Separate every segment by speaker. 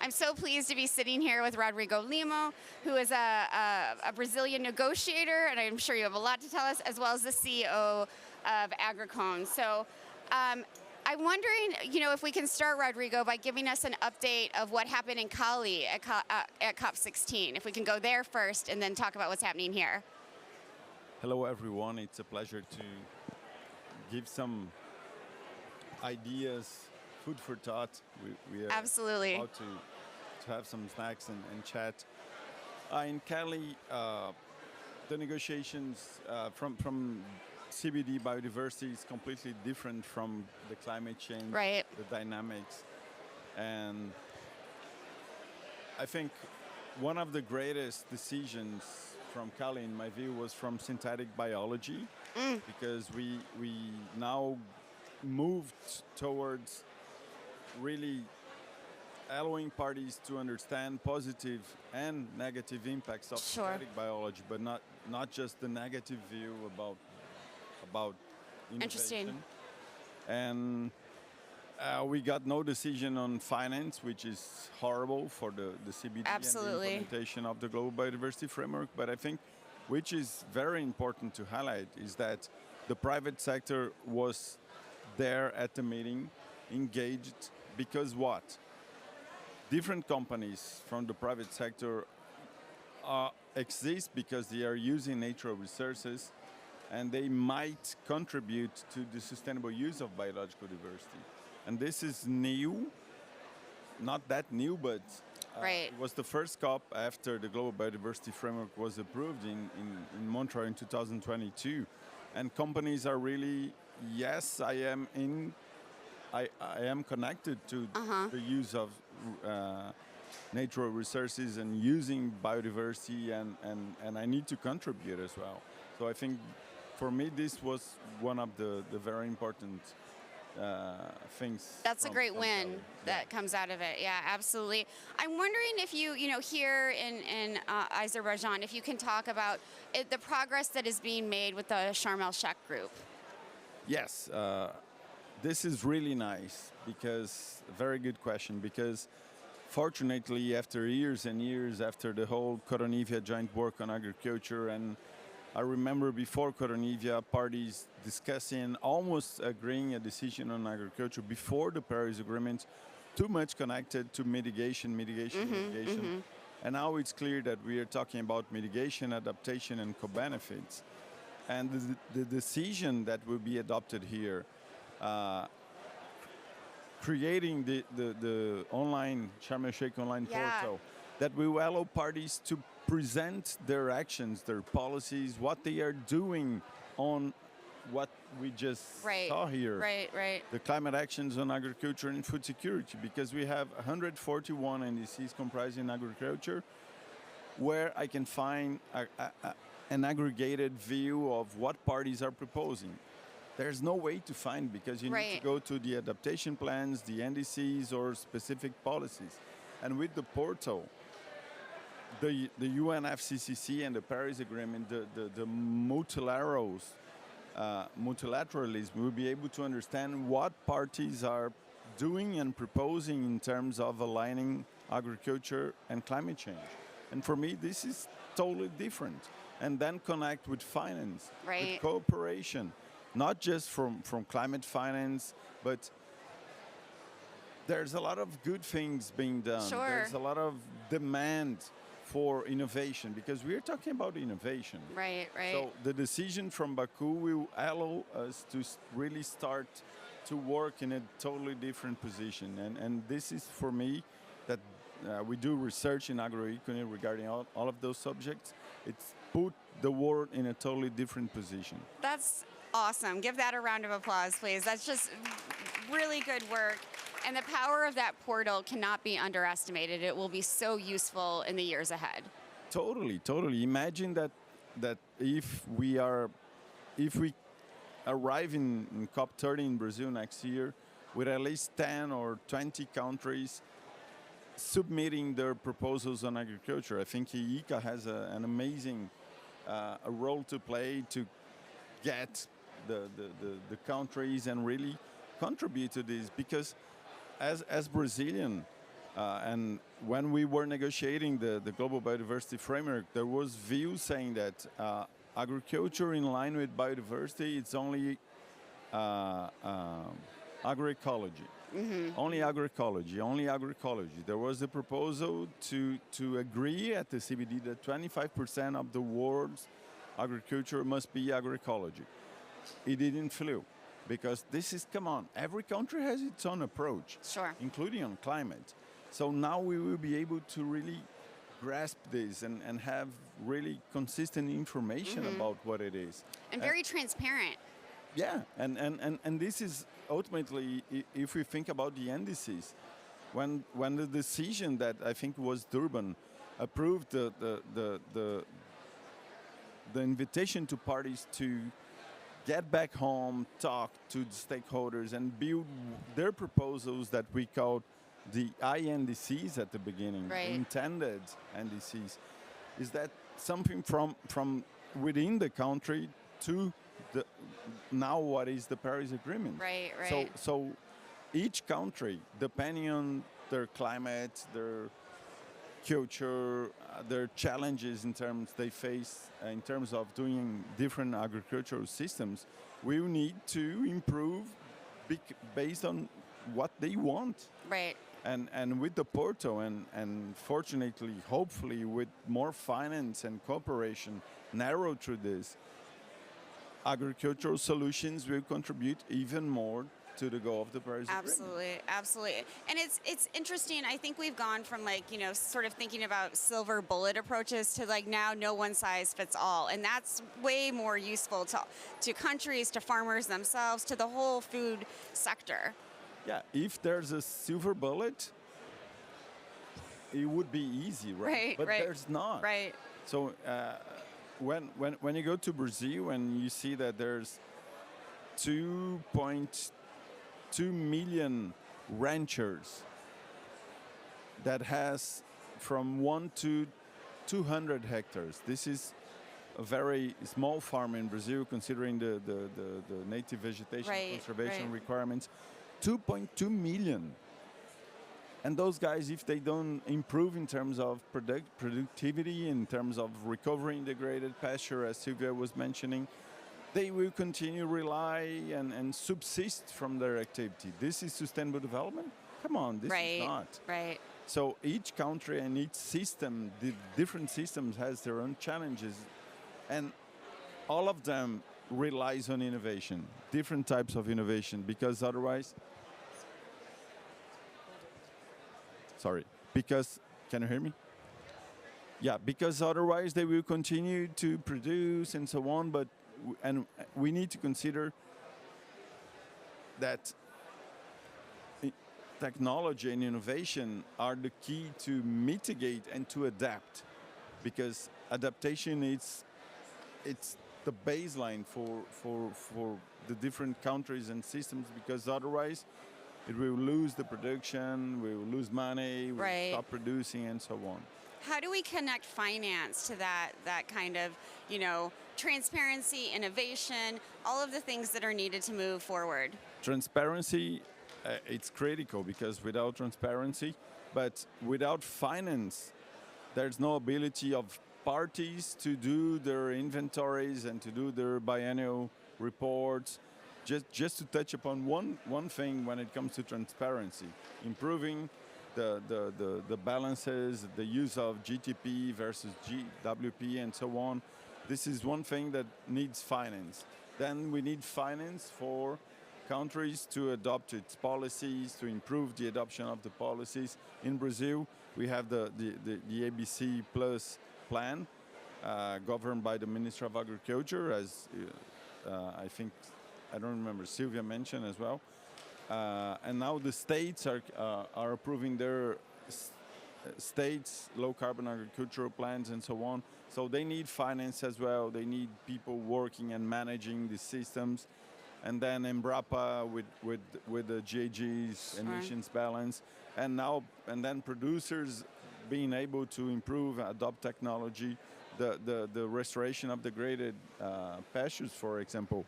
Speaker 1: I'm so pleased to be sitting here with Rodrigo Limo, who is a Brazilian negotiator, and I'm sure you have a lot to tell us, as well as the CEO of Agricone. So I'm wondering, if we can start, Rodrigo, by giving us an update of what happened in Cali at COP16. If we can go there first and then talk about what's happening here.
Speaker 2: Hello, everyone. It's a pleasure to give some ideas, food for thought. We are
Speaker 1: Absolutely
Speaker 2: about to have some snacks and chat. In Cali, the negotiations from CBD biodiversity is completely different from the climate change,
Speaker 1: right.
Speaker 2: The dynamics. And I think one of the greatest decisions from Cali, in my view, was from synthetic biology, because we now moved towards really allowing parties to understand positive and negative impacts of synthetic biology, but not just the negative view about innovation.
Speaker 1: Interesting.
Speaker 2: And we got no decision on finance, which is horrible for the CBD
Speaker 1: Absolutely.
Speaker 2: and the implementation of the Global Biodiversity Framework. But I think, which is very important to highlight, is that the private sector was there at the meeting, engaged, because what? Different companies from the private sector exist because they are using natural resources, and they might contribute to the sustainable use of biological diversity. And this is new, not that new, but
Speaker 1: right.
Speaker 2: It was the first COP after the Global Biodiversity Framework was approved in Montreal in 2022. And companies are really, yes, I am connected to the use of natural resources and using biodiversity, and I need to contribute as well. So I think for me this was one of the very important things.
Speaker 1: That's a great win that comes out of it. Yeah, absolutely. I'm wondering if you here in Azerbaijan, if you can talk about the progress that is being made with the Sharm el-Sheikh group.
Speaker 2: Yes, this is really nice, because, very good question, because fortunately after years and years after the whole COP29 joint work on agriculture, and I remember before COP29 parties discussing, almost agreeing a decision on agriculture before the Paris Agreement, too much connected to mitigation. And now it's clear that we are talking about mitigation, adaptation, and co-benefits. And the decision that will be adopted here, creating the online Sharm el-Sheikh online portal that will allow parties to present their actions, their policies, what they are doing on what we just saw here.
Speaker 1: Right.
Speaker 2: The climate actions on agriculture and food security, because we have 141 NDCs comprising agriculture, where I can find an aggregated view of what parties are proposing. There's no way to find, because you need to go to the adaptation plans, the NDCs, or specific policies. And with the portal, the UNFCCC and the Paris Agreement, the multilateralism, will be able to understand what parties are doing and proposing in terms of aligning agriculture and climate change. And for me, this is totally different. And then connect with finance, with cooperation, not just from climate finance, but there's a lot of good things being done. There's a lot of demand for innovation, because we are talking about innovation.
Speaker 1: Right.
Speaker 2: So the decision from Baku will allow us to really start to work in a totally different position. And this is, for me, that we do research in agroeconomy regarding all of those subjects. It's put the world in a totally different position.
Speaker 1: That's awesome. Give that a round of applause, please. That's just really good work. And the power of that portal cannot be underestimated. It will be so useful in the years ahead.
Speaker 2: Totally. Imagine that if we arrive in COP30 in Brazil next year, with at least 10 or 20 countries submitting their proposals on agriculture. I think ICA has an amazing role to play to get the countries and really contribute to this, because as Brazilian, And when we were negotiating the global biodiversity framework, there was view saying that agriculture in line with biodiversity, it's only agroecology. Only agroecology, only agroecology. There was a proposal to agree at the CBD that 25% of the world's agriculture must be agroecology. It didn't flew because this is, come on, every country has its own approach,
Speaker 1: Sure.
Speaker 2: including on climate. So now we will be able to really grasp this and have really consistent information about what it is.
Speaker 1: And very transparent.
Speaker 2: Yeah, and this is ultimately, if we think about the indices, when the decision that I think was Durban approved the invitation to parties to get back home, talk to the stakeholders, and build their proposals that we called the INDCs at the beginning,
Speaker 1: Right.
Speaker 2: intended NDCs, is that something from within the country to the now what is the Paris Agreement.
Speaker 1: Right, right.
Speaker 2: So each country, depending on their climate, their culture, their challenges in terms they face in terms of doing different agricultural systems, will need to improve based on what they want.
Speaker 1: Right.
Speaker 2: And with the Porto, and fortunately, hopefully, with more finance and cooperation narrowed through this, agricultural solutions will contribute even more to the goal of the Paris Agreement.
Speaker 1: Absolutely, absolutely. And it's interesting. I think we've gone from sort of thinking about silver bullet approaches to now no one size fits all. And that's way more useful to countries, to farmers themselves, to the whole food sector.
Speaker 2: Yeah, if there's a silver bullet, it would be easy, right?
Speaker 1: Right,
Speaker 2: but
Speaker 1: right.
Speaker 2: there's not.
Speaker 1: Right.
Speaker 2: So when you go to Brazil and you see that there's 2.2 million ranchers that has from 1 to 200 hectares. This is a very small farm in Brazil, considering the native vegetation
Speaker 1: Right,
Speaker 2: conservation
Speaker 1: right.
Speaker 2: requirements. 2.2 million. And those guys, if they don't improve in terms of productivity, in terms of recovering degraded pasture, as Sylvia was mentioning, they will continue rely and subsist from their activity. This is sustainable development? Come on, this
Speaker 1: Right.
Speaker 2: is not.
Speaker 1: Right.
Speaker 2: So each country and each system, the different systems has their own challenges. And all of them relies on innovation, different types of innovation, because otherwise, can you hear me? Yeah, because otherwise they will continue to produce and so on, and we need to consider that technology and innovation are the key to mitigate and to adapt, because adaptation it's the baseline for the different countries and systems, because otherwise it will lose the production, we will lose money, we'll
Speaker 1: Right.
Speaker 2: stop producing and so on.
Speaker 1: How do we connect finance to that kind of, transparency, innovation, all of the things that are needed to move forward?
Speaker 2: Transparency, it's critical, because without transparency, but without finance, there's no ability of parties to do their inventories and to do their biennial reports. Just to touch upon one thing when it comes to transparency, improving the balances, the use of GTP versus GWP and so on. This is one thing that needs finance. Then we need finance for countries to adopt its policies, to improve the adoption of the policies. In Brazil, we have the ABC Plus plan, governed by the Minister of Agriculture, as I think, I don't remember, Sylvia mentioned as well. And now the states are approving their states low carbon agricultural plans and so on. So they need finance as well. They need people working and managing the systems. And then Embrapa with the GAG's
Speaker 1: Sure.
Speaker 2: emissions balance. And then producers being able to improve, adopt technology, the restoration of degraded pastures, for example.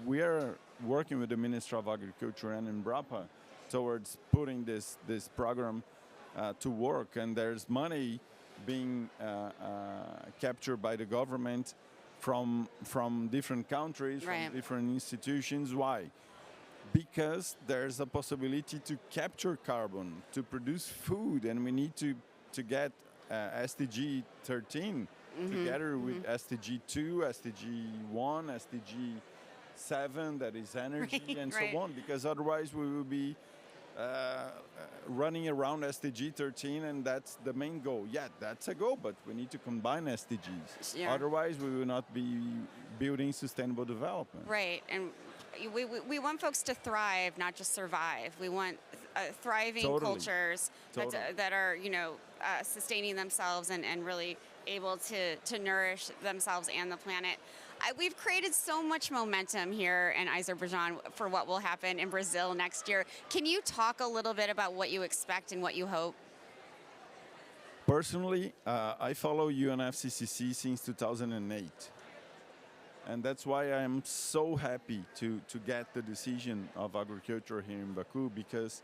Speaker 2: We are working with the Minister of Agriculture and Embrapa towards putting this program to work, and there's money being captured by the government from different countries,
Speaker 1: Right.
Speaker 2: from different institutions. Why? Because there's a possibility to capture carbon, to produce food, and we need to get SDG 13 together with SDG 2, SDG 1, SDG 7, that is energy,
Speaker 1: Right,
Speaker 2: and
Speaker 1: right.
Speaker 2: so on, because otherwise we will be running around SDG 13, and that's the main goal. Yeah, that's a goal, but we need to combine SDGs.
Speaker 1: Yeah.
Speaker 2: Otherwise, we will not be building sustainable development.
Speaker 1: Right, and we want folks to thrive, not just survive. We want thriving
Speaker 2: Totally.
Speaker 1: cultures
Speaker 2: Totally.
Speaker 1: that are, sustaining themselves and really able to nourish themselves and the planet. We've created so much momentum here in Azerbaijan for what will happen in Brazil next year. Can you talk a little bit about what you expect and what you hope?
Speaker 2: Personally, I follow UNFCCC since 2008. And that's why I am so happy to get the decision of agriculture here in Baku, because,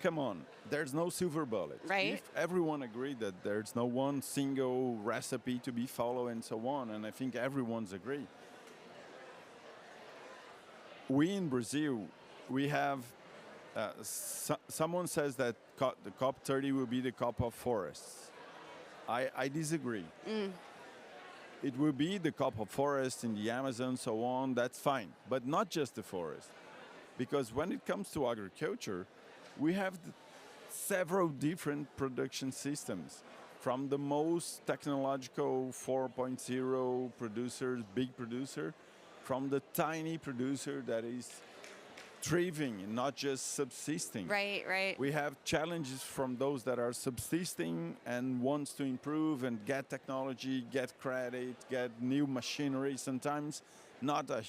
Speaker 2: come on, there's no silver bullet.
Speaker 1: Right.
Speaker 2: If everyone agreed that there's no one single recipe to be followed and so on, and I think everyone's agreed. We in Brazil, we have, someone says that the COP30 will be the COP of forests. I disagree. It will be the COP of forests in the Amazon, so on, that's fine. But not just the forest. Because when it comes to agriculture, we have several different production systems. From the most technological 4.0 producers, big producer, from the tiny producer that is thriving and not just subsisting.
Speaker 1: Right, right.
Speaker 2: We have challenges from those that are subsisting and wants to improve and get technology, get credit, get new machinery, sometimes not a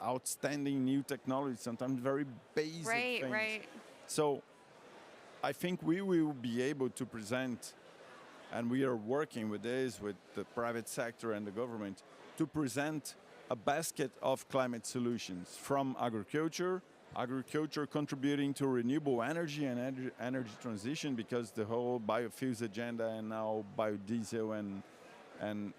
Speaker 2: outstanding new technology, sometimes very basic
Speaker 1: Right,
Speaker 2: things.
Speaker 1: right.
Speaker 2: So I think we will be able to present, and we are working with this, with the private sector and the government, to present a basket of climate solutions from agriculture contributing to renewable energy and energy transition, because the whole biofuels agenda and now biodiesel and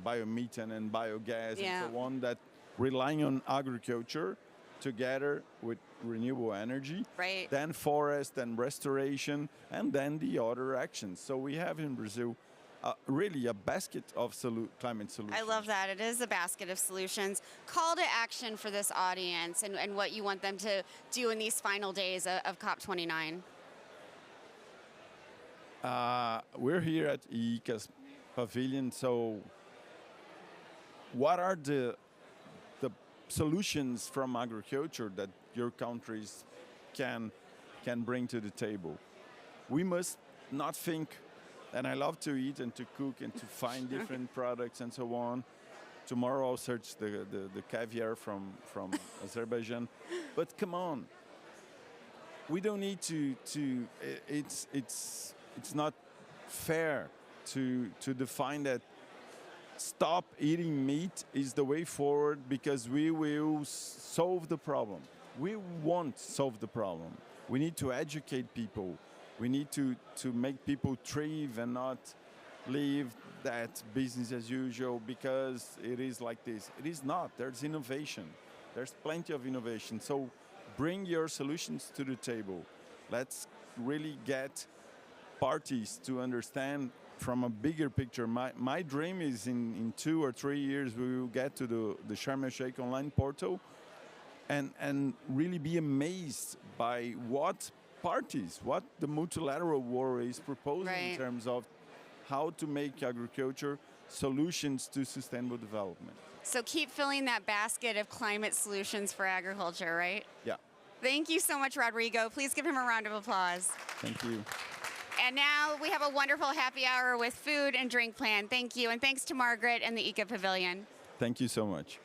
Speaker 2: biomethane and biogas and so on, that relying on agriculture together with renewable energy,
Speaker 1: Right.
Speaker 2: then forest and restoration, and then the other actions. So we have in Brazil really a basket of climate solutions.
Speaker 1: I love that. It is a basket of solutions. Call to action for this audience and what you want them to do in these final days of COP29.
Speaker 2: We're here at IICA's pavilion, so what are the solutions from agriculture that your countries can bring to the table? We must not think, and I love to eat and to cook and to find different products and so on. Tomorrow I'll search the caviar from Azerbaijan. But come on, we don't need to it's not fair to define that stop eating meat is the way forward because we will solve the problem. We won't solve the problem. We need to educate people. We need to make people thrive and not live that business as usual because it is like this. It is not. There's innovation. There's plenty of innovation. So bring your solutions to the table. Let's really get parties to understand from a bigger picture. My dream is in 2 or 3 years we will get to the Sharm el-Sheikh online portal and really be amazed by what the multilateral world is proposing in terms of how to make agriculture solutions to sustainable development.
Speaker 1: So keep filling that basket of climate solutions for agriculture, right?
Speaker 2: Yeah.
Speaker 1: Thank you so much, Rodrigo. Please give him a round of applause.
Speaker 2: Thank you.
Speaker 1: And now we have a wonderful happy hour with food and drink planned. Thank you, and thanks to Margaret and the IICA Pavilion.
Speaker 2: Thank you so much.